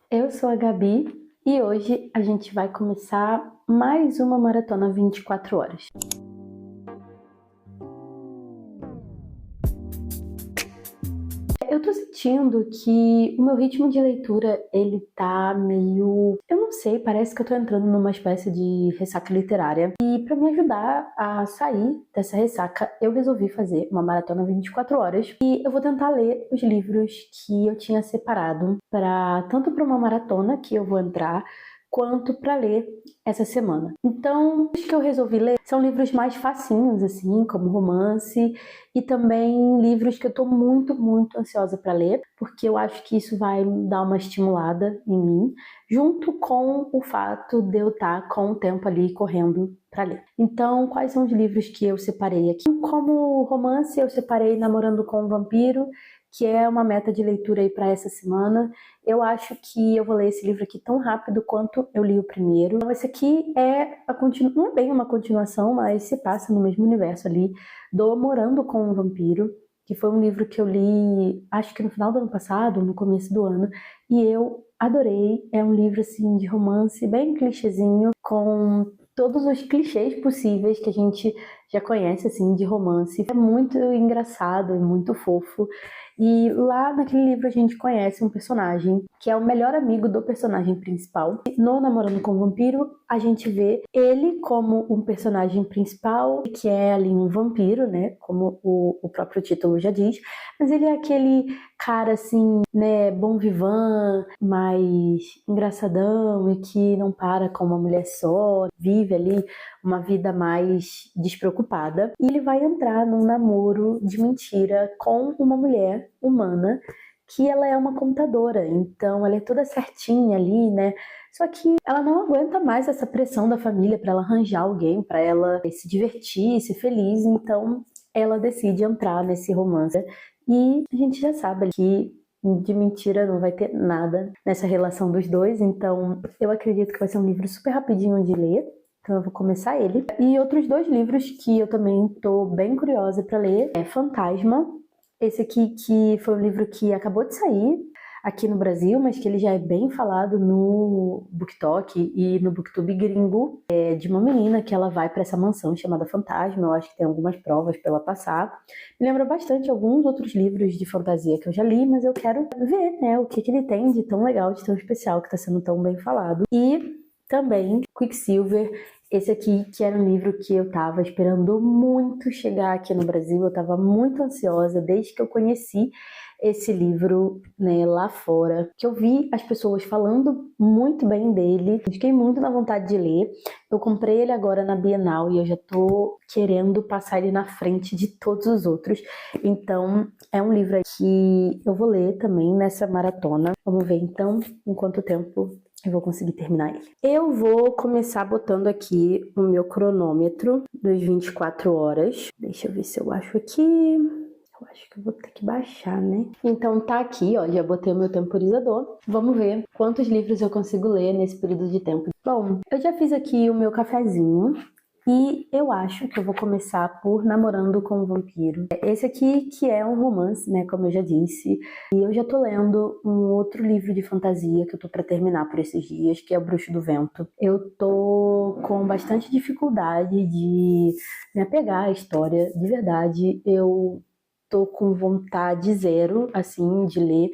Eu sou a Gabi e hoje a gente vai começar mais uma maratona 24 horas. Eu tô sentindo que o meu ritmo de leitura, ele tá meio... Eu não sei, parece que eu tô entrando numa espécie de ressaca literária. E pra me ajudar a sair dessa ressaca, eu resolvi fazer uma maratona 24 horas. E eu vou tentar ler os livros que eu tinha separado tanto para uma maratona que eu vou entrar, quanto para ler essa semana. Então, os que eu resolvi ler são livros mais facinhos, assim, como romance, e também livros que eu tô muito ansiosa para ler, porque eu acho que isso vai dar uma estimulada em mim, junto com o fato de eu estar com o tempo ali correndo para ler. Então, quais são os livros que eu separei aqui? Como romance, eu separei Namorando com um Vampiro, que é uma meta de leitura aí para essa semana. Eu acho que eu vou ler esse livro aqui tão rápido quanto eu li o primeiro. Então, esse aqui não é bem uma continuação, mas se passa no mesmo universo ali do Morando com um Vampiro, que foi um livro que eu li, acho que no final do ano passado, no começo do ano, e eu adorei. É um livro assim de romance bem clichêzinho, com todos os clichês possíveis que a gente já conhece assim de romance. É muito engraçado e muito fofo. E lá naquele livro a gente conhece um personagem que é o melhor amigo do personagem principal. No Namorando com o Vampiro, a gente vê ele como um personagem principal, que é ali um vampiro, né? Como o próprio título já diz. Mas ele é aquele cara assim, né? Bom vivant, mais engraçadão e que não para com uma mulher só, vive ali uma vida mais despreocupada. E ele vai entrar num namoro de mentira com uma mulher humana, que ela é uma contadora, então ela é toda certinha ali, né? Só que ela não aguenta mais essa pressão da família para ela arranjar alguém, para ela se divertir, ser feliz, então ela decide entrar nesse romance. E a gente já sabe que de mentira não vai ter nada nessa relação dos dois, então eu acredito que vai ser um livro super rapidinho de ler. Então eu vou começar ele. E outros dois livros que eu também tô bem curiosa para ler é Fantasma. Esse aqui que foi um livro que acabou de sair aqui no Brasil, mas que ele já é bem falado no BookTok e no BookTube gringo. É de uma menina que ela vai para essa mansão chamada Fantasma. Eu acho que tem algumas provas para ela passar. Me lembra bastante alguns outros livros de fantasia que eu já li, mas eu quero ver, né, o que ele tem de tão legal, de tão especial, que está sendo tão bem falado. E também Quicksilver, esse aqui que era um livro que eu tava esperando muito chegar aqui no Brasil, eu tava muito ansiosa desde que eu conheci esse livro, né, lá fora, que eu vi as pessoas falando muito bem dele, fiquei muito na vontade de ler. Eu comprei ele agora na Bienal e eu já tô querendo passar ele na frente de todos os outros. Então, é um livro que eu vou ler também nessa maratona. Vamos ver então em quanto tempo eu vou conseguir terminar ele. Eu vou começar botando aqui o meu cronômetro dos 24 horas. Deixa eu ver se eu acho aqui. Eu acho que eu vou ter que baixar, né? Então tá aqui, ó, já botei o meu temporizador. Vamos ver quantos livros eu consigo ler nesse período de tempo. Bom, eu já fiz aqui o meu cafezinho. E eu acho que eu vou começar por Namorando com um Vampiro. Esse aqui que é um romance, né, como eu já disse. E eu já tô lendo um outro livro de fantasia que eu tô pra terminar por esses dias, que é O Bruxo do Vento. Eu tô com bastante dificuldade de me apegar à história, de verdade. Eu tô com vontade zero, assim, de ler.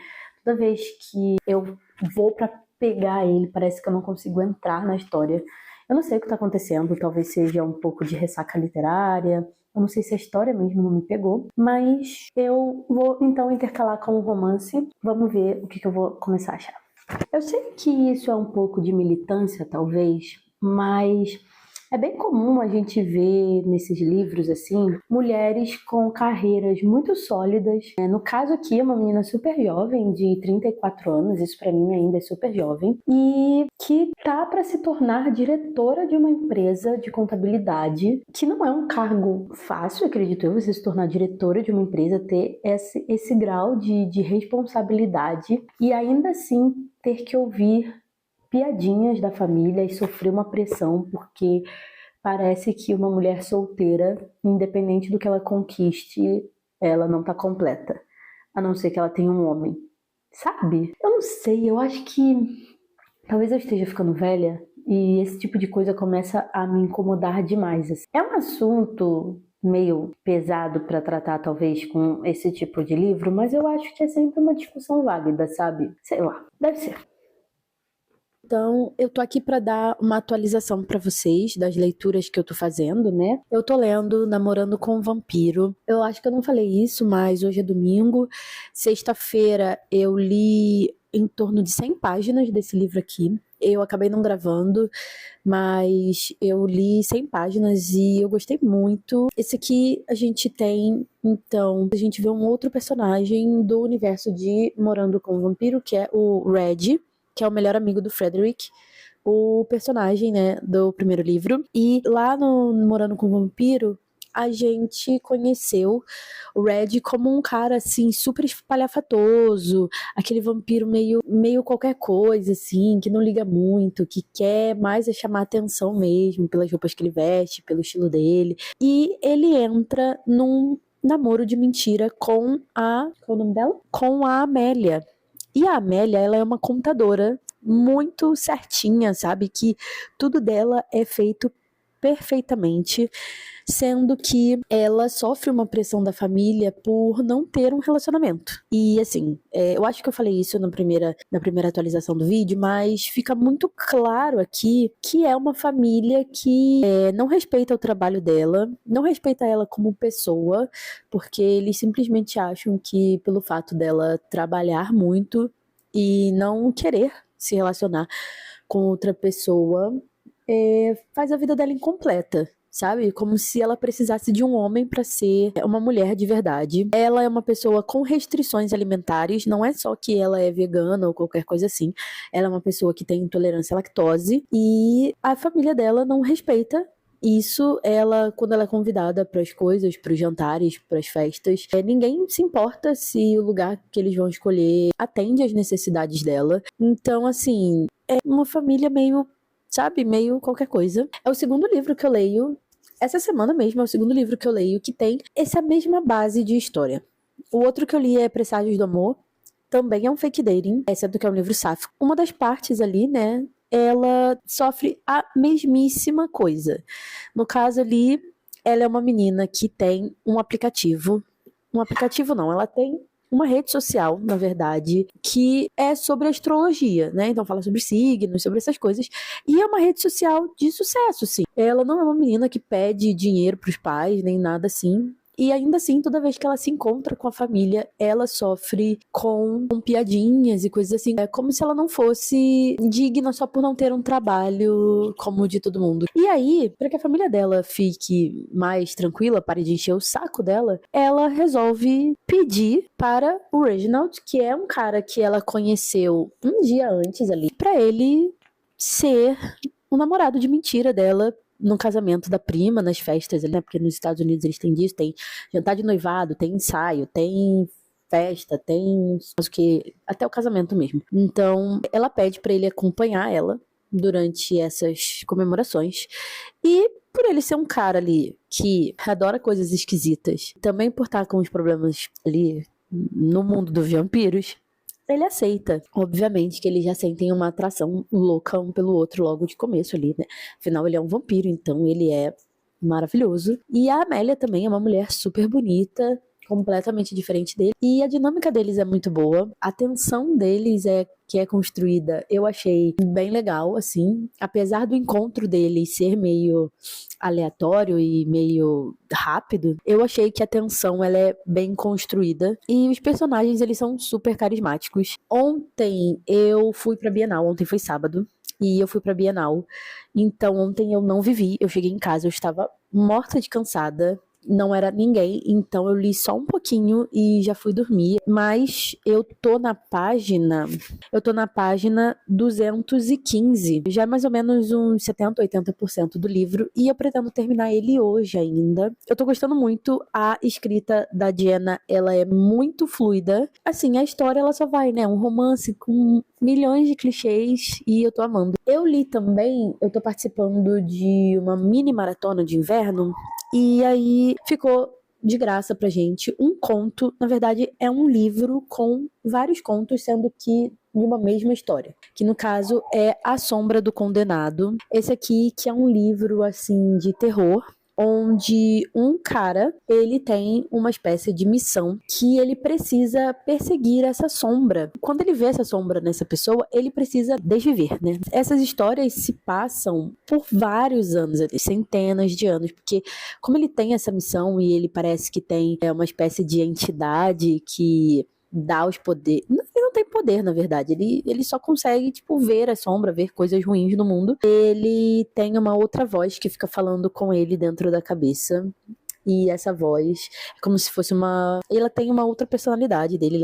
Toda vez que eu vou pra pegar ele, parece que eu não consigo entrar na história. Eu não sei o que está acontecendo, talvez seja um pouco de ressaca literária, eu não sei se a história mesmo não me pegou, mas eu vou então intercalar com o romance. Vamos ver o que eu vou começar a achar. Eu sei que isso é um pouco de militância, talvez, mas é bem comum a gente ver nesses livros, assim, mulheres com carreiras muito sólidas. No caso aqui, é uma menina super jovem, de 34 anos, isso pra mim ainda é super jovem, e que tá para se tornar diretora de uma empresa de contabilidade, que não é um cargo fácil, acredito eu, você se tornar diretora de uma empresa, ter esse grau de responsabilidade, e ainda assim ter que ouvir piadinhas da família e sofrer uma pressão, porque parece que uma mulher solteira, independente do que ela conquiste, ela não está completa, a não ser que ela tenha um homem. sabe? Eu não sei, eu acho que talvez eu esteja ficando velha e esse tipo de coisa começa a me incomodar demais. Assim. É um assunto meio pesado para tratar, talvez, com esse tipo de livro, mas eu acho que é sempre uma discussão válida, sabe? Sei lá, deve ser. Então, eu tô aqui para dar uma atualização para vocês das leituras que eu tô fazendo, né? Eu tô lendo Namorando com um Vampiro. Eu acho que eu não falei isso, mas hoje é domingo. Sexta-feira eu li em torno de 100 páginas desse livro aqui. Eu acabei não gravando, mas eu li 100 páginas e eu gostei muito. Esse aqui a gente tem, então, a gente vê um outro personagem do universo de Morando com um Vampiro, que é o Red, que é o melhor amigo do Frederick, o personagem, né, do primeiro livro. E lá no Morando com o Vampiro, a gente conheceu o Red como um cara, assim, super espalhafatoso, aquele vampiro meio qualquer coisa, assim, que não liga muito, que quer mais é chamar atenção mesmo, pelas roupas que ele veste, pelo estilo dele. E ele entra num namoro de mentira com a... Qual é o nome dela? Com a Amélia. E a Amélia, ela é uma contadora muito certinha, sabe? Que tudo dela é feito perfeitamente, sendo que ela sofre uma pressão da família por não ter um relacionamento. E assim, eu acho que eu falei isso na primeira atualização do vídeo, mas fica muito claro aqui que é uma família que não respeita o trabalho dela, não respeita ela como pessoa, porque eles simplesmente acham que pelo fato dela trabalhar muito e não querer se relacionar com outra pessoa, faz a vida dela incompleta, sabe? Como se ela precisasse de um homem para ser uma mulher de verdade. Ela é uma pessoa com restrições alimentares, não é só que ela é vegana ou qualquer coisa assim. Ela é uma pessoa que tem intolerância à lactose e a família dela não respeita isso. Ela, quando ela é convidada para as coisas, para os jantares, para as festas, ninguém se importa se o lugar que eles vão escolher atende às necessidades dela. Então, assim, é uma família meio, sabe, meio qualquer coisa. É o segundo livro que eu leio, essa semana mesmo, é o segundo livro que eu leio que tem essa mesma base de história. O outro que eu li é Presságios do Amor, também é um fake dating, exceto que é um livro sáfico. Uma das partes ali, né, ela sofre a mesmíssima coisa. No caso ali, ela é uma menina que tem um aplicativo não, ela tem uma rede social, na verdade, que é sobre astrologia, né? Então fala sobre signos, sobre essas coisas. E é uma rede social de sucesso, sim. Ela não é uma menina que pede dinheiro pros pais, nem nada assim. E ainda assim, toda vez que ela se encontra com a família, ela sofre com piadinhas e coisas assim. É como se ela não fosse digna só por não ter um trabalho como o de todo mundo. E aí, para que a família dela fique mais tranquila, pare de encher o saco dela, ela resolve pedir para o Reginald, que é um cara que ela conheceu um dia antes ali, para ele ser o namorado de mentira dela no casamento da prima, nas festas, né? Porque nos Estados Unidos eles têm disso, tem jantar de noivado, tem ensaio, tem festa, tem o que, até o casamento mesmo. Então, ela pede para ele acompanhar ela durante essas comemorações. E por ele ser um cara ali que adora coisas esquisitas, também por estar com os problemas ali no mundo dos vampiros, ele aceita. Obviamente que eles já sentem uma atração louca um pelo outro logo de começo ali, né? Afinal, ele é um vampiro, então ele é maravilhoso. E a Amélia também é uma mulher super bonita, completamente diferente dele. E a dinâmica deles é muito boa. A tensão deles que é construída, eu achei bem legal, assim. Apesar do encontro deles ser meio aleatório e meio rápido, eu achei que a tensão ela é bem construída. E os personagens, eles são super carismáticos. Ontem eu fui pra Bienal, ontem foi sábado. E eu fui pra Bienal. Então ontem eu não vivi, eu cheguei em casa, eu estava morta de cansada. Não era ninguém, então eu li só um pouquinho e já fui dormir. Mas eu tô na página 215. Já é mais ou menos uns 70, 80% do livro. E eu pretendo terminar ele hoje ainda. Eu tô gostando muito. A escrita da Jenna, ela é muito fluida. Assim, a história, ela só vai, né? Um romance com milhões de clichês e eu tô amando. Eu li também, eu tô participando de uma mini maratona de inverno. E aí ficou de graça pra gente um conto, na verdade é um livro com vários contos, sendo que de uma mesma história, que no caso é A Sombra do Condenado. Esse aqui que é um livro assim de terror, onde um cara, ele tem uma espécie de missão que ele precisa perseguir essa sombra. Quando ele vê essa sombra nessa pessoa, ele precisa desviver, né? Essas histórias se passam por vários anos, centenas de anos, porque como ele tem essa missão e ele parece que tem uma espécie de entidade que dá os poderes. Ele não tem poder, na verdade. Ele só consegue, tipo, ver a sombra, ver coisas ruins no mundo. Ele tem uma outra voz que fica falando com ele dentro da cabeça. E essa voz é como se fosse uma... Ela tem uma outra personalidade dele.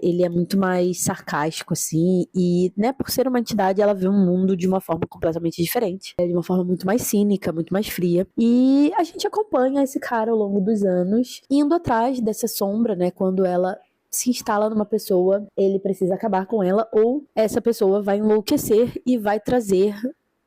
Ele é muito mais sarcástico, assim. E, né, por ser uma entidade, ela vê um mundo de uma forma completamente diferente. De uma forma muito mais cínica, muito mais fria. E a gente acompanha esse cara ao longo dos anos, indo atrás dessa sombra, né, quando ela se instala numa pessoa, ele precisa acabar com ela, ou essa pessoa vai enlouquecer e vai trazer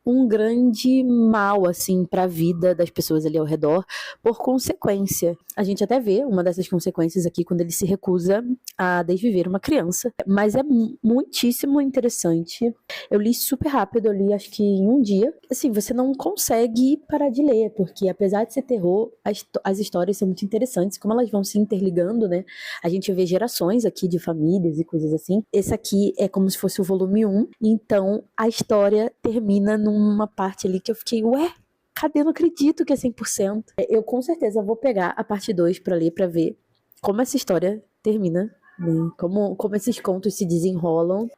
um grande mal, assim, para a vida das pessoas ali ao redor, por consequência. A gente até vê uma dessas consequências aqui quando ele se recusa a desviver uma criança, mas é muitíssimo interessante. Eu li super rápido, eu li acho que em um dia. Assim, você não consegue parar de ler, porque apesar de ser terror, as histórias são muito interessantes, como elas vão se interligando, né? A gente vê gerações aqui de famílias e coisas assim. Esse aqui é como se fosse o volume 1, então a história termina numa parte ali que eu fiquei, ué, cadê? Eu não acredito que é 100%. Eu com certeza vou pegar a parte 2 pra ler, pra ver como essa história termina, né? Como esses contos se desenrolam.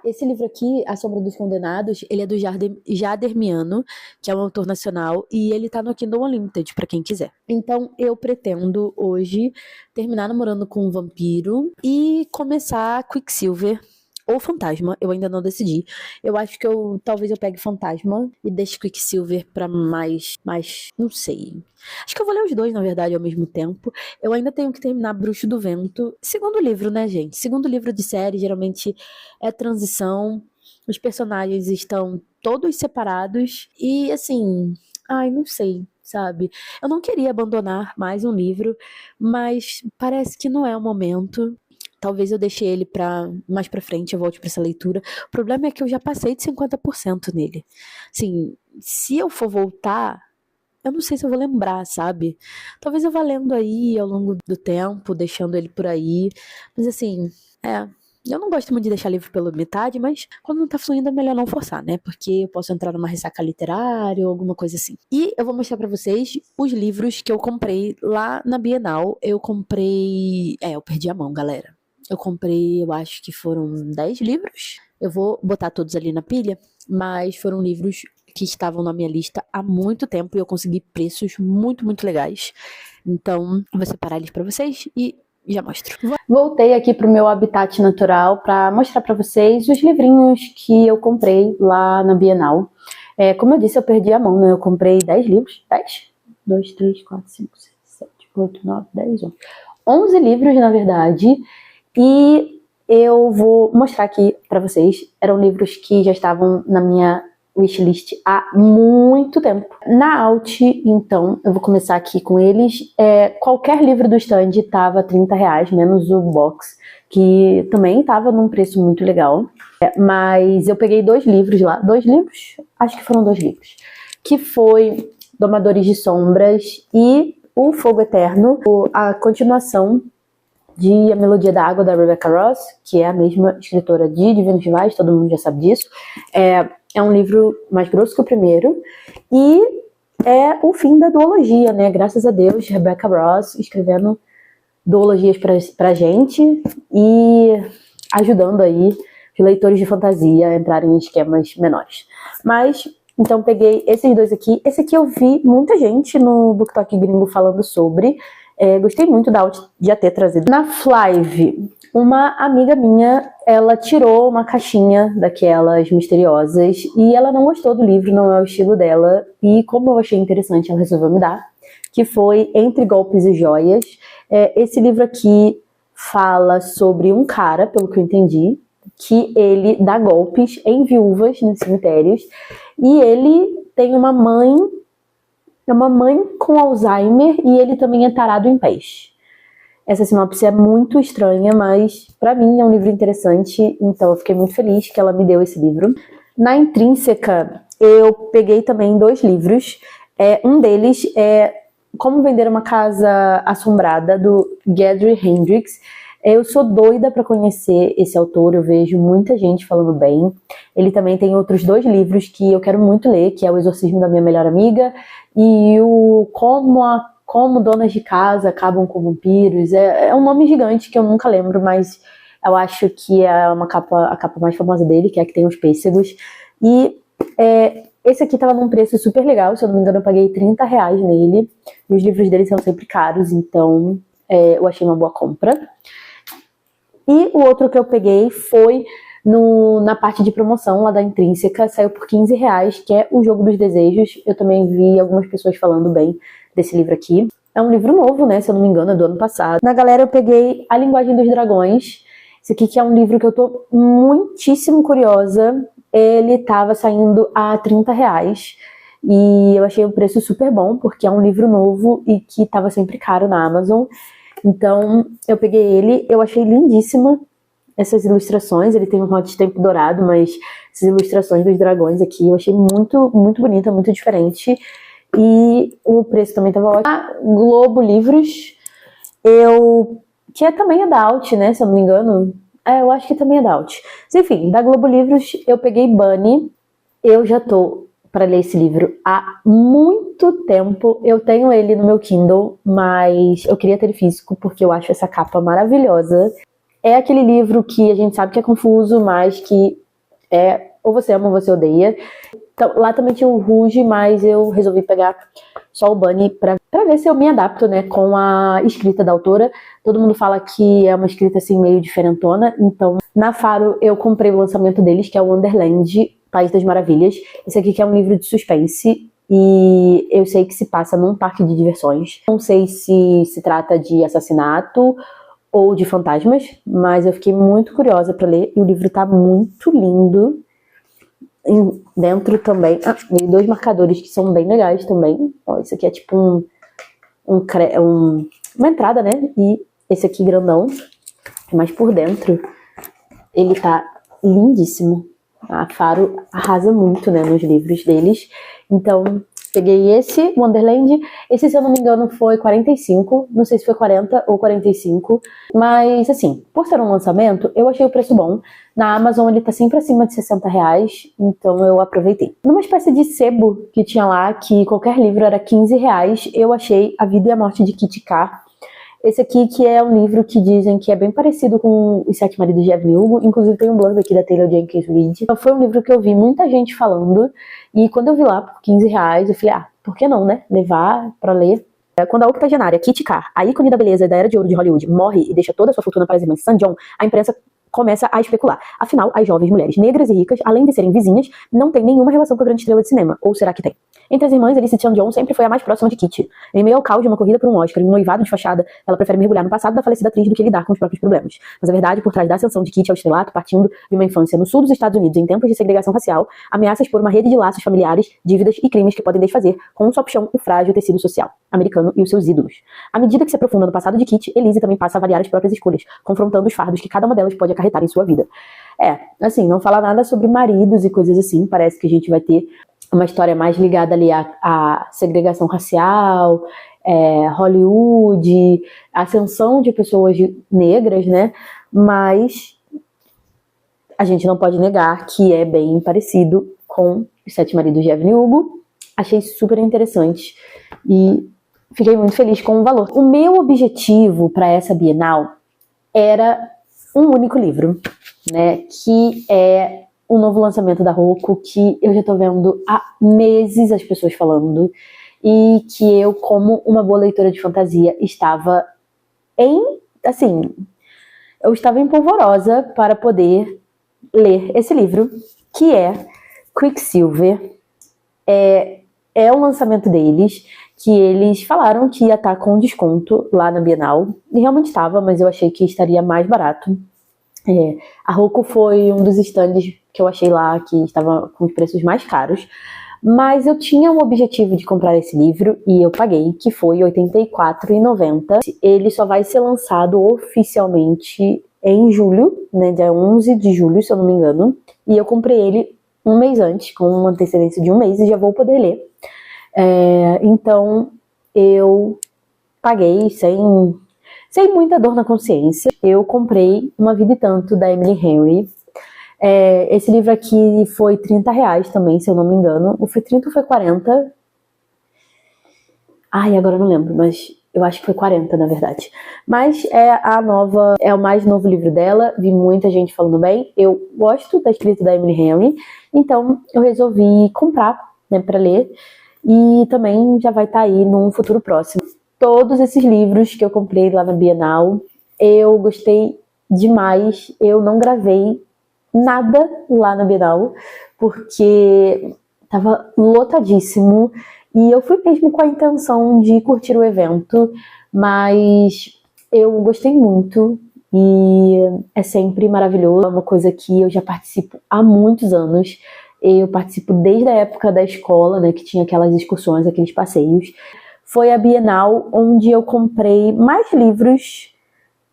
Esse livro aqui, A Sombra dos Condenados, ele é do Jader Miano, que é um autor nacional, e ele tá no Kindle Unlimited, pra quem quiser. Então, eu pretendo hoje terminar namorando com um vampiro e começar Quicksilver, ou Fantasma, eu ainda não decidi. Eu acho que talvez eu pegue Fantasma e deixe Quicksilver pra mais, não sei. Acho que eu vou ler os dois, na verdade, ao mesmo tempo. Eu ainda tenho que terminar Bruxo do Vento. Segundo livro, né, gente? Segundo livro de série, geralmente é transição. Os personagens estão todos separados e, assim, não sei, sabe? Eu não queria abandonar mais um livro, mas parece que não é o momento. Talvez eu deixe ele mais pra frente, eu volte pra essa leitura. O problema é que eu já passei de 50% nele. Assim, se eu for voltar, eu não sei se eu vou lembrar, sabe? Talvez eu vá lendo aí ao longo do tempo, deixando ele por aí. Mas assim, eu não gosto muito de deixar livro pela metade, mas quando não tá fluindo é melhor não forçar, né? Porque eu posso entrar numa ressaca literária ou alguma coisa assim. E eu vou mostrar pra vocês os livros que eu comprei lá na Bienal. Eu perdi a mão, galera. Eu comprei, eu acho que foram 10 livros. Eu vou botar todos ali na pilha, mas foram livros que estavam na minha lista há muito tempo e eu consegui preços muito, muito legais. Então, eu vou separar eles pra vocês e já mostro. Voltei aqui pro meu habitat natural pra mostrar pra vocês os livrinhos que eu comprei lá na Bienal. Como eu disse, eu perdi a mão, né? Eu comprei 10 livros. 10? 2, 3, 4, 5, 6, 7, 8, 9, 10, 11. 11 livros, na verdade. E eu vou mostrar aqui pra vocês. Eram livros que já estavam na minha wishlist há muito tempo. Na Alt, então, eu vou começar aqui com eles. Qualquer livro do stand tava R$30, menos o box, que também tava num preço muito legal. Mas eu peguei 2 livros lá. 2 livros? Acho que foram 2 livros. Que foi Domadores de Sombras e O Fogo Eterno, a continuação de A Melodia da Água, da Rebecca Ross, que é a mesma escritora de Divinos Rivais, todo mundo já sabe disso. É um livro mais grosso que o primeiro, e é o fim da duologia, né? Graças a Deus, Rebecca Ross escrevendo duologias pra gente e ajudando aí os leitores de fantasia a entrarem em esquemas menores. Mas, então, peguei esses 2 aqui. Esse aqui eu vi muita gente no BookTok Gringo falando sobre. Gostei muito da Alt de ter trazido. Na Flive, uma amiga minha, ela tirou uma caixinha daquelas misteriosas e ela não gostou do livro, não é o estilo dela. E como eu achei interessante, ela resolveu me dar, que foi Entre Golpes e Joias. Esse livro aqui fala sobre um cara, pelo que eu entendi, que ele dá golpes em viúvas nos cemitérios e ele tem uma mãe É uma mãe com Alzheimer e ele também é tarado em pés. Essa sinopse é muito estranha, mas pra mim é um livro interessante, então eu fiquei muito feliz que ela me deu esse livro. Na Intrínseca, eu peguei também 2 livros. Um deles é Como Vender uma Casa Assombrada, do Gerdry Hendricks. Eu sou doida para conhecer esse autor, eu vejo muita gente falando bem. Ele também tem outros 2 livros que eu quero muito ler, que é O Exorcismo da Minha Melhor Amiga e o Como Donas de Casa Acabam com Vampiros. É um nome gigante que eu nunca lembro, mas eu acho que é a capa mais famosa dele, que é a que tem os pêssegos. E esse aqui tava num preço super legal, se eu não me engano eu paguei R$30 nele. E os livros dele são sempre caros, então eu achei uma boa compra. E o outro que eu peguei foi na parte de promoção lá da Intrínseca, saiu por R$15, que é O Jogo dos Desejos. Eu também vi algumas pessoas falando bem desse livro aqui. É um livro novo, né, se eu não me engano, é do ano passado. Na galera eu peguei A Linguagem dos Dragões. Esse aqui que é um livro que eu tô muitíssimo curiosa. Ele tava saindo a R$30. E eu achei o preço super bom, porque é um livro novo e que tava sempre caro na Amazon. Então, eu peguei ele, eu achei lindíssima essas ilustrações. Ele tem um hot stamp dourado, mas essas ilustrações dos dragões aqui eu achei muito, muito bonita, muito diferente. E o preço também tava ótimo. A Globo Livros, que também é da Alt, né, se eu não me engano. Eu acho que também é da Alt. Mas, enfim, da Globo Livros eu peguei Bunny. Eu já tô para ler esse livro há muito tempo. Eu tenho ele no meu Kindle, mas eu queria ter ele físico porque eu acho essa capa maravilhosa. É aquele livro que a gente sabe que é confuso, mas que ou você ama ou você odeia. Então, lá também tinha o Rouge, mas eu resolvi pegar só o Bunny pra ver se eu me adapto, né, com a escrita da autora. Todo mundo fala que é uma escrita assim meio diferentona, então na Faro eu comprei o lançamento deles, que é o Wonderland País das Maravilhas. Esse aqui que é um livro de suspense e eu sei que se passa num parque de diversões. Não sei se trata de assassinato ou de fantasmas, mas eu fiquei muito curiosa para ler e o livro tá muito lindo. Dentro também, e 2 marcadores que são bem legais também. Ó, esse aqui é tipo uma entrada, né? E esse aqui grandão, mas por dentro ele tá lindíssimo. A Faro arrasa muito, né, nos livros deles. Então, peguei esse, Wonderland. Esse, se eu não me engano, foi 45. Não sei se foi 40 ou 45. Mas, assim, por ser um lançamento, eu achei o preço bom. Na Amazon ele tá sempre acima de R$60, então eu aproveitei. Numa espécie de sebo que tinha lá, que qualquer livro era R$15, eu achei A Vida e a Morte de Kitty Carr. Esse aqui que é um livro que dizem que é bem parecido com Os Sete Maridos de Evelyn Hugo, inclusive tem um blog aqui da Taylor Jenkins Reid. Então foi um livro que eu vi muita gente falando, e quando eu vi lá por R$15, eu falei, por que não, né? Levar pra ler. Quando a octogenária Kitty Carr, a ícone da beleza e da era de ouro de Hollywood, morre e deixa toda a sua fortuna para as irmãs St. John, a imprensa começa a especular. Afinal, as jovens mulheres negras e ricas, além de serem vizinhas, não têm nenhuma relação com a grande estrela de cinema. Ou será que tem? Entre as irmãs, Alice St. John sempre foi a mais próxima de Kitty. Em meio ao caos de uma corrida por um Oscar e um noivado de fachada, ela prefere mergulhar no passado da falecida atriz do que lidar com os próprios problemas. Mas a verdade, por trás da ascensão de Kitty ao estrelato, partindo de uma infância no sul dos Estados Unidos em tempos de segregação racial, ameaça expor uma rede de laços familiares, dívidas e crimes que podem desfazer com um só puxão o frágil tecido social americano e os seus ídolos. À medida que se aprofunda no passado de Kitty, Elise também passa a avaliar as próprias escolhas, confrontando os fardos que cada uma delas pode acarretar em sua vida. Assim, não fala nada sobre maridos e coisas assim, parece que a gente vai ter uma história mais ligada ali à segregação racial, Hollywood, ascensão de pessoas negras, né? Mas a gente não pode negar que é bem parecido com Os Sete Maridos de Evelyn Hugo. Achei super interessante e fiquei muito feliz com o valor. O meu objetivo para essa Bienal era um único livro, né? Que é o novo lançamento da Rocco, que eu já tô vendo há meses as pessoas falando, e que eu, como uma boa leitora de fantasia, estava eu estava empolvorosa para poder ler esse livro, que é Quicksilver. É o lançamento deles, que eles falaram que ia estar com desconto lá na Bienal, e realmente estava, mas eu achei que estaria mais barato. A Rocco foi um dos stands que eu achei lá que estava com os preços mais caros, Mas eu tinha um objetivo de comprar esse livro e eu paguei, que foi R$ 84,90. Ele só vai ser lançado oficialmente em julho, né, dia 11 de julho, se eu não me engano. E eu comprei ele um mês antes, com uma antecedência de um mês, e já vou poder ler. Então, eu paguei sem muita dor na consciência. Eu comprei Uma Vida e Tanto, da Emily Henry. Esse livro aqui foi R$ 30 também, se eu não me engano. Ou foi 30 ou foi 40? Ai, agora eu não lembro, mas eu acho que foi 40, na verdade. Mas é o mais novo livro dela. Vi muita gente falando bem. Eu gosto da escrita da Emily Henry, então eu resolvi comprar, né, para ler. E também já vai estar aí num futuro próximo. Todos esses livros que eu comprei lá na Bienal, eu gostei demais. Eu não gravei nada lá na Bienal, porque tava lotadíssimo. E eu fui mesmo com a intenção de curtir o evento, mas eu gostei muito e é sempre maravilhoso. É uma coisa que eu já participo há muitos anos. Eu participo desde a época da escola, né, que tinha aquelas excursões, aqueles passeios. Foi a Bienal onde eu comprei mais livros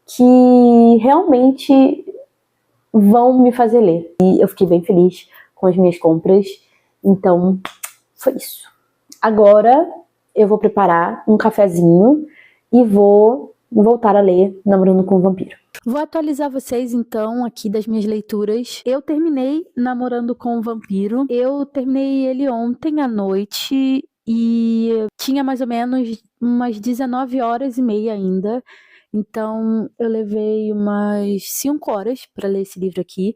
que realmente vão me fazer ler. E eu fiquei bem feliz com as minhas compras. Então, foi isso. Agora eu vou preparar um cafezinho e vou voltar a ler Namorando com o Vampiro. Vou atualizar vocês então aqui das minhas leituras. Eu terminei Namorando com o Vampiro. Eu terminei ele ontem à noite e tinha mais ou menos umas 19h30 ainda. Então eu levei umas 5 horas para ler esse livro aqui.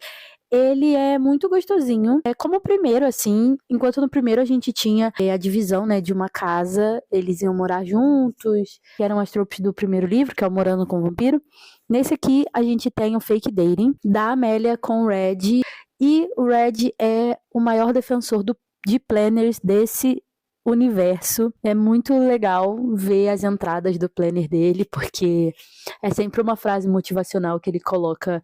Ele é muito gostosinho. É como o primeiro, assim. Enquanto no primeiro a gente tinha a divisão, né, de uma casa. Eles iam morar juntos, que eram as tropes do primeiro livro, que é o Morando com o Vampiro. Nesse aqui a gente tem o Fake Dating, da Amélia com o Red. E o Red é o maior defensor de planners desse universo. É muito legal ver as entradas do planner dele, porque é sempre uma frase motivacional que ele coloca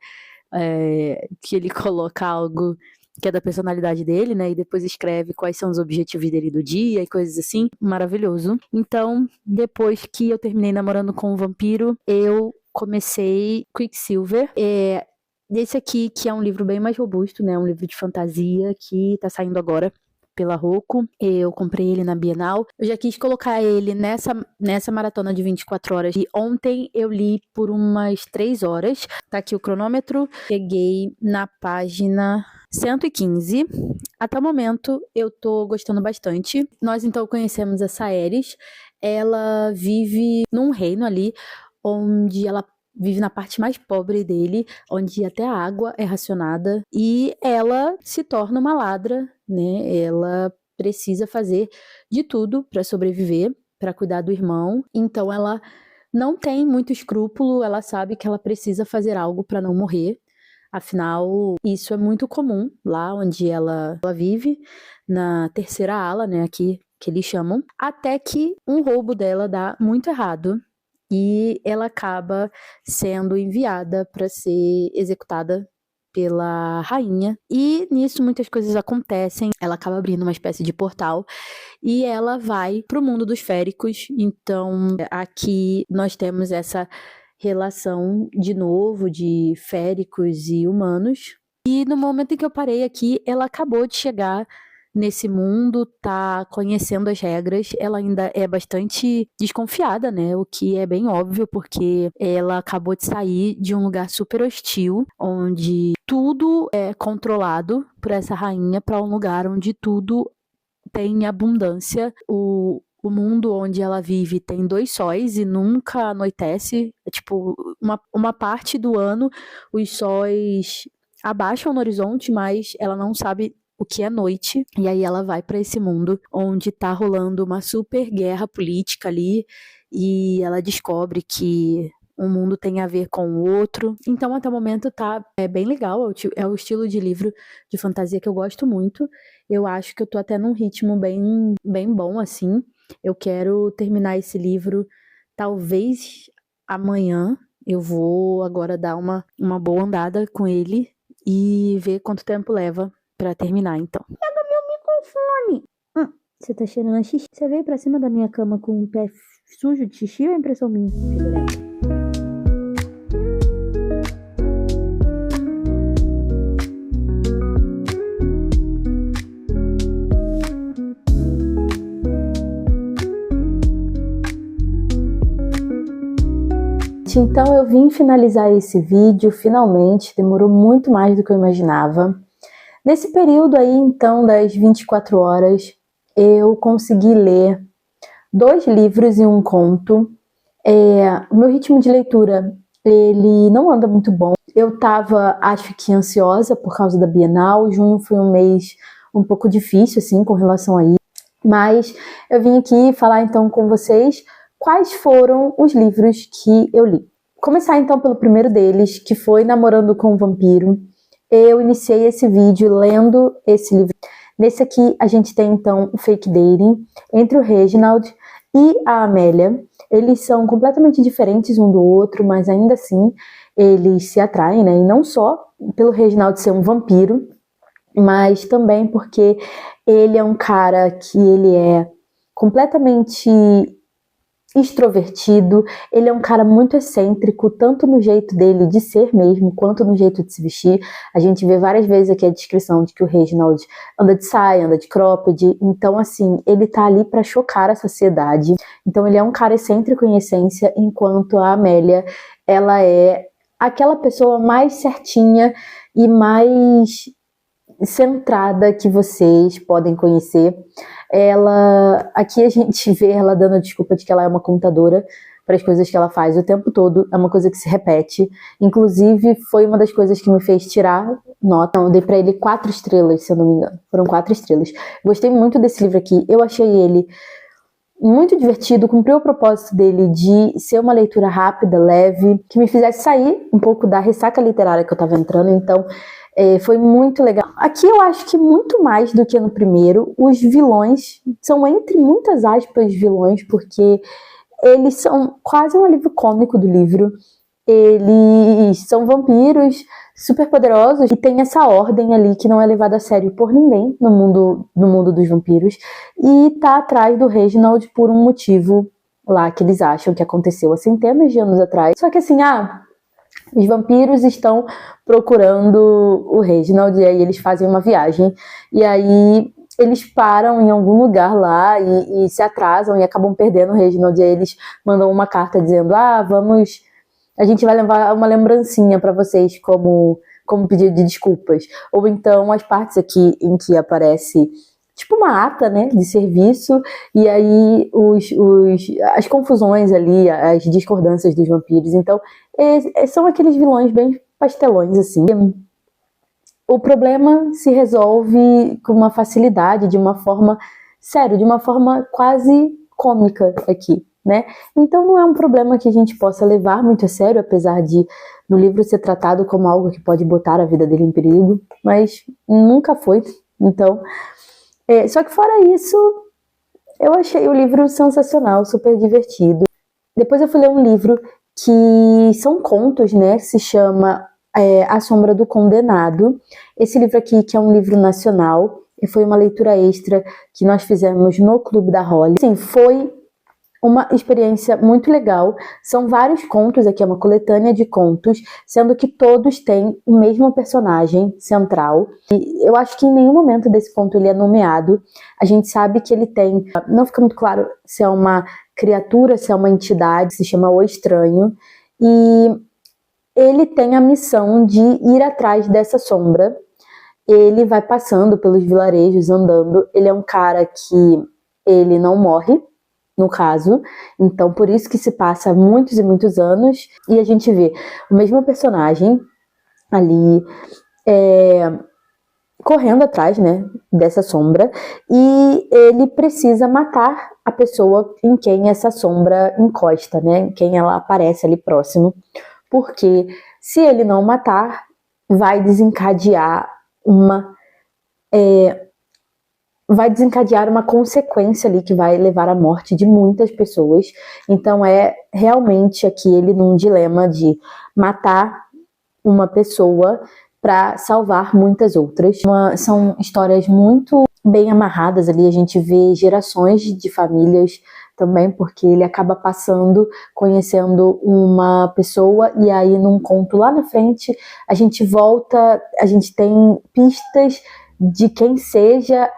algo que é da personalidade dele, né? E depois escreve quais são os objetivos dele do dia e coisas assim. Maravilhoso. Então, depois que eu terminei Namorando com o Vampiro, eu comecei Quicksilver. Esse aqui, que é um livro bem mais robusto, né? Um livro de fantasia que tá saindo agora pela Rocco. Eu comprei ele na Bienal. Eu já quis colocar ele nessa maratona de 24 horas. E ontem eu li por umas 3 horas. Tá aqui o cronômetro. Cheguei na página 115. Até o momento eu tô gostando bastante. Nós então conhecemos essa Aerys. Ela vive num reino ali onde ela vive na parte mais pobre dele, onde até a água é racionada, e ela se torna uma ladra, né? Ela precisa fazer de tudo para sobreviver, para cuidar do irmão. Então ela não tem muito escrúpulo, ela sabe que ela precisa fazer algo para não morrer. Afinal, isso é muito comum lá onde ela vive, na terceira ala, né, aqui que eles chamam, até que um roubo dela dá muito errado. E ela acaba sendo enviada para ser executada pela rainha. E nisso muitas coisas acontecem. Ela acaba abrindo uma espécie de portal e ela vai para o mundo dos féricos. Então aqui nós temos essa relação de novo de féricos e humanos. E no momento em que eu parei aqui, ela acabou de chegar nesse mundo, tá conhecendo as regras. Ela ainda é bastante desconfiada, né? O que é bem óbvio, porque ela acabou de sair de um lugar super hostil, onde tudo é controlado por essa rainha, para um lugar onde tudo tem abundância. O mundo onde ela vive tem 2 sóis e nunca anoitece. É tipo, uma parte do ano os sóis abaixam no horizonte, mas ela não sabe o que é noite, e aí ela vai para esse mundo onde tá rolando uma super guerra política ali, e ela descobre que um mundo tem a ver com o outro. Então até o momento tá bem legal, é o estilo de livro de fantasia que eu gosto muito. Eu acho que eu tô até num ritmo bem bom, assim. Eu quero terminar esse livro talvez amanhã. Eu vou agora dar uma boa andada com ele e ver quanto tempo leva pra terminar, então. Pega meu microfone! Você tá cheirando a xixi. Você veio pra cima da minha cama com o pé sujo de xixi ou é impressão minha? Fedorenta. Então eu vim finalizar esse vídeo, finalmente, demorou muito mais do que eu imaginava. Nesse período aí, então, das 24 horas, eu consegui ler 2 livros e um conto. O meu ritmo de leitura, ele não anda muito bom. Eu tava, acho que ansiosa por causa da Bienal. Junho foi um mês um pouco difícil, assim, com relação a isso. Mas eu vim aqui falar, então, com vocês quais foram os livros que eu li. Começar, então, pelo primeiro deles, que foi Namorando com um Vampiro. Eu iniciei esse vídeo lendo esse livro. Nesse aqui, a gente tem, então, o fake dating entre o Reginald e a Amélia. Eles são completamente diferentes um do outro, mas ainda assim, eles se atraem, né? E não só pelo Reginald ser um vampiro, mas também porque ele é um cara que ele é completamente extrovertido, ele é um cara muito excêntrico, tanto no jeito dele de ser mesmo, quanto no jeito de se vestir. A gente vê várias vezes aqui a descrição de que o Reginald anda de saia, anda de cropped, então assim, ele tá ali pra chocar a sociedade. Então ele é um cara excêntrico em essência, enquanto a Amélia, ela é aquela pessoa mais certinha e mais centrada que vocês podem conhecer. Ela, aqui a gente vê ela dando a desculpa de que ela é uma contadora para as coisas que ela faz o tempo todo, é uma coisa que se repete. Inclusive, foi uma das coisas que me fez tirar nota. Eu dei para ele 4 estrelas, se eu não me engano. Foram 4 estrelas. Gostei muito desse livro aqui. Eu achei ele muito divertido, cumpriu o propósito dele de ser uma leitura rápida, leve, que me fizesse sair um pouco da ressaca literária que eu estava entrando. Então, foi muito legal. Aqui eu acho que muito mais do que no primeiro, os vilões são, entre muitas aspas, vilões, porque eles são quase um alívio cômico do livro. Eles são vampiros super poderosos e tem essa ordem ali que não é levada a sério por ninguém no mundo dos vampiros e tá atrás do Reginald por um motivo lá que eles acham que aconteceu há centenas de anos atrás. Só que assim, os vampiros estão procurando o Reginald e aí eles fazem uma viagem e aí eles param em algum lugar lá e se atrasam e acabam perdendo o Reginald. E aí eles mandam uma carta dizendo, a gente vai levar uma lembrancinha para vocês como pedido de desculpas. Ou então as partes aqui em que aparece tipo uma ata, né, de serviço, e aí as confusões ali, as discordâncias dos vampiros. Então, são aqueles vilões bem pastelões, assim. O problema se resolve com uma facilidade, de uma forma, sério, de uma forma quase cômica aqui, né? Então não é um problema que a gente possa levar muito a sério, apesar de no livro ser tratado como algo que pode botar a vida dele em perigo, mas nunca foi. Então, só que fora isso, eu achei o livro sensacional, super divertido. Depois eu fui ler um livro que são contos, né? Se chama A Sombra do Condenado. Esse livro aqui, que é um livro nacional, e foi uma leitura extra que nós fizemos no Clube da Holly. Sim, foi uma experiência muito legal. São vários contos, aqui é uma coletânea de contos, sendo que todos têm o mesmo personagem central. E eu acho que em nenhum momento desse conto ele é nomeado. A gente sabe que ele tem... Não fica muito claro se é uma criatura, se é uma entidade, se chama O Estranho. E ele tem a missão de ir atrás dessa sombra. Ele vai passando pelos vilarejos, andando. Ele é um cara que ele não morre, no caso, então por isso que se passa muitos e muitos anos e a gente vê o mesmo personagem ali correndo atrás, né, dessa sombra, e ele precisa matar a pessoa em quem essa sombra encosta, né, em quem ela aparece ali próximo, porque se ele não matar, vai desencadear uma consequência ali que vai levar à morte de muitas pessoas. Então realmente aqui ele num dilema de matar uma pessoa para salvar muitas outras. São histórias muito bem amarradas ali, a gente vê gerações de famílias também, porque ele acaba passando, conhecendo uma pessoa, e aí num conto lá na frente a gente volta, a gente tem pistas de quem seja,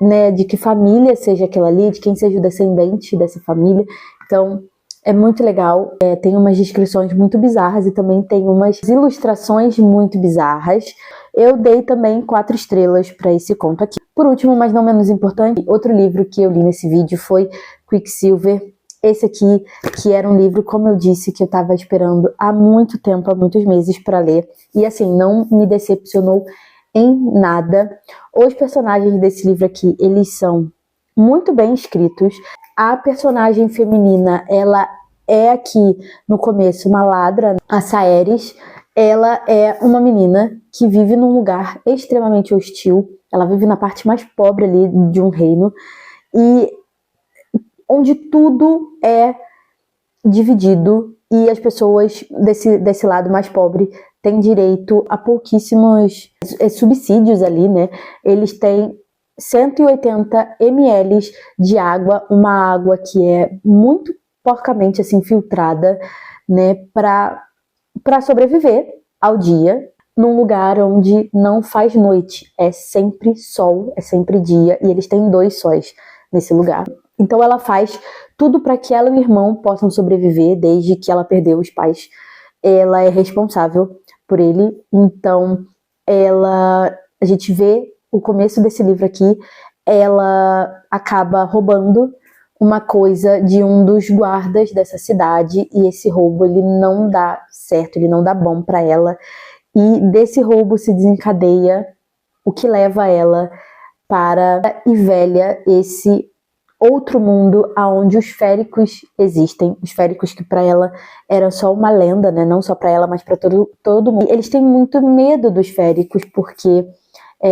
né, de que família seja aquela ali, de quem seja o descendente dessa família. Então é muito legal, tem umas descrições muito bizarras e também tem umas ilustrações muito bizarras. Eu dei também 4 estrelas para esse conto aqui. Por último, mas não menos importante, outro livro que eu li nesse vídeo foi Quicksilver. Esse aqui, que era um livro, como eu disse, que eu estava esperando há muito tempo, há muitos meses para ler. E assim, não me decepcionou em nada. Os personagens desse livro aqui, eles são muito bem escritos. A personagem feminina, ela é aqui no começo uma ladra, a Saeris. Ela é uma menina que vive num lugar extremamente hostil. Ela vive na parte mais pobre ali de um reino, e onde tudo é dividido, e as pessoas desse lado mais pobre têm direito a pouquíssimos subsídios ali, né? Eles têm 180 ml de água, uma água que é muito porcamente assim filtrada, né, para sobreviver ao dia, num lugar onde não faz noite, é sempre sol, é sempre dia, e eles têm 2 sóis nesse lugar. Então ela faz tudo para que ela e o irmão possam sobreviver desde que ela perdeu os pais. Ela é responsável por ele, então a gente vê o começo desse livro aqui, ela acaba roubando uma coisa de um dos guardas dessa cidade, e esse roubo ele não dá certo, ele não dá bom para ela, e desse roubo se desencadeia o que leva ela para Ivélia, esse outro mundo onde os féricos existem, os féricos que para ela era só uma lenda, né? Não só para ela, mas para todo mundo. Eles têm muito medo dos féricos, porque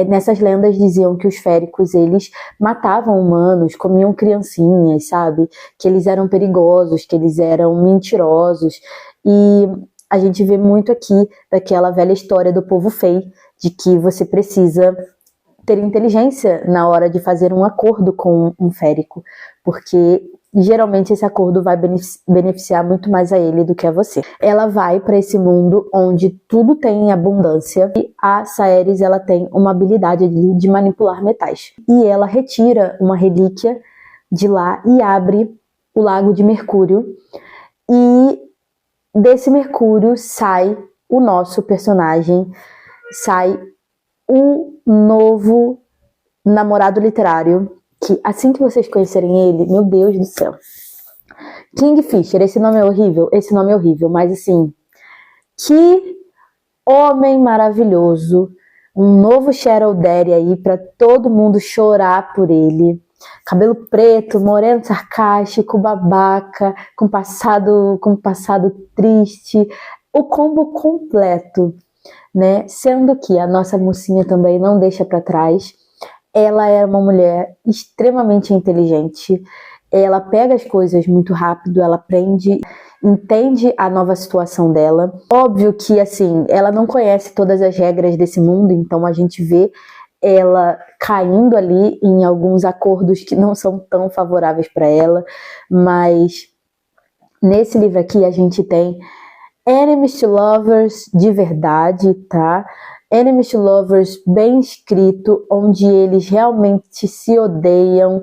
nessas lendas diziam que os féricos, eles matavam humanos, comiam criancinhas, sabe? Que eles eram perigosos, que eles eram mentirosos. E a gente vê muito aqui daquela velha história do povo fei, de que você precisa ter inteligência na hora de fazer um acordo com um férico, porque geralmente esse acordo vai beneficiar muito mais a ele do que a você. Ela vai para esse mundo onde tudo tem abundância, e a Saeris, ela tem uma habilidade de manipular metais. E ela retira uma relíquia de lá e abre o lago de Mercúrio, e desse Mercúrio sai o nosso personagem, sai o novo namorado literário, que assim que vocês conhecerem ele, meu Deus do céu. Kingfisher, esse nome é horrível, mas assim, que homem maravilhoso, um novo Shadow-Daddy aí pra todo mundo chorar por ele. Cabelo preto, moreno sarcástico, babaca, com passado triste, o combo completo, né? Sendo que a nossa mocinha também não deixa para trás. Ela é uma mulher extremamente inteligente, ela pega as coisas muito rápido, ela aprende, entende a nova situação dela. Óbvio que assim, ela não conhece todas as regras desse mundo, então a gente vê ela caindo ali em alguns acordos que não são tão favoráveis para ela, mas nesse livro aqui a gente tem Enemies to Lovers de verdade, tá? Enemies to Lovers bem escrito, onde eles realmente se odeiam,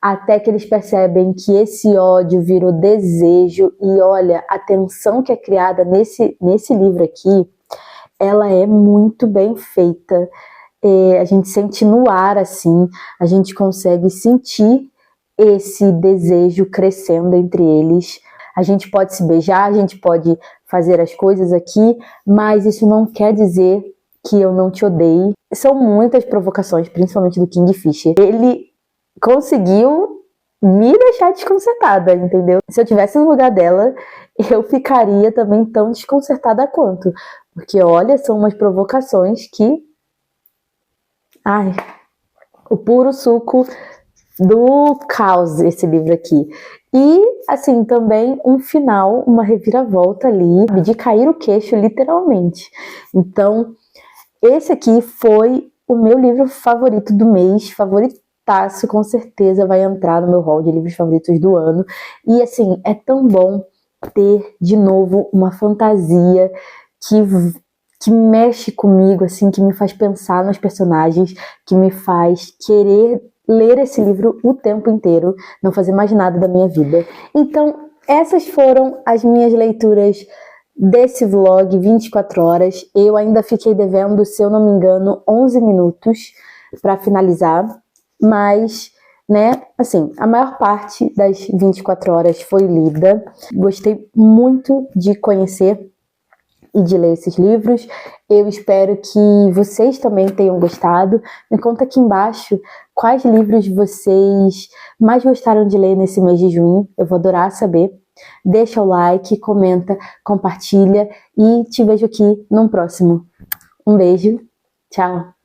até que eles percebem que esse ódio virou desejo. E olha, a tensão que é criada nesse livro aqui, ela é muito bem feita. A gente sente no ar, assim, a gente consegue sentir esse desejo crescendo entre eles. A gente pode se beijar, a gente pode fazer as coisas aqui, mas isso não quer dizer que eu não te odeie. São muitas provocações, principalmente do Kingfisher. Ele conseguiu me deixar desconcertada, entendeu? Se eu tivesse no lugar dela, eu ficaria também tão desconcertada quanto. Porque, olha, são umas provocações que... Ai, o puro suco do caos, esse livro aqui. E, assim, também um final, uma reviravolta ali, de cair o queixo, literalmente. Então, esse aqui foi o meu livro favorito do mês, favoritaço, com certeza vai entrar no meu hall de livros favoritos do ano. E assim, é tão bom ter de novo uma fantasia que mexe comigo, assim, que me faz pensar nos personagens, que me faz querer ler esse livro o tempo inteiro, não fazer mais nada da minha vida. Então, essas foram as minhas leituras desse vlog 24 horas. Eu ainda fiquei devendo, se eu não me engano, 11 minutos para finalizar, mas, né, assim, a maior parte das 24 horas foi lida. Gostei muito de conhecer e de ler esses livros. Eu espero que vocês também tenham gostado. Me conta aqui embaixo quais livros vocês mais gostaram de ler nesse mês de junho. Eu vou adorar saber. Deixa o like, comenta, compartilha e te vejo aqui num próximo. Um beijo, tchau!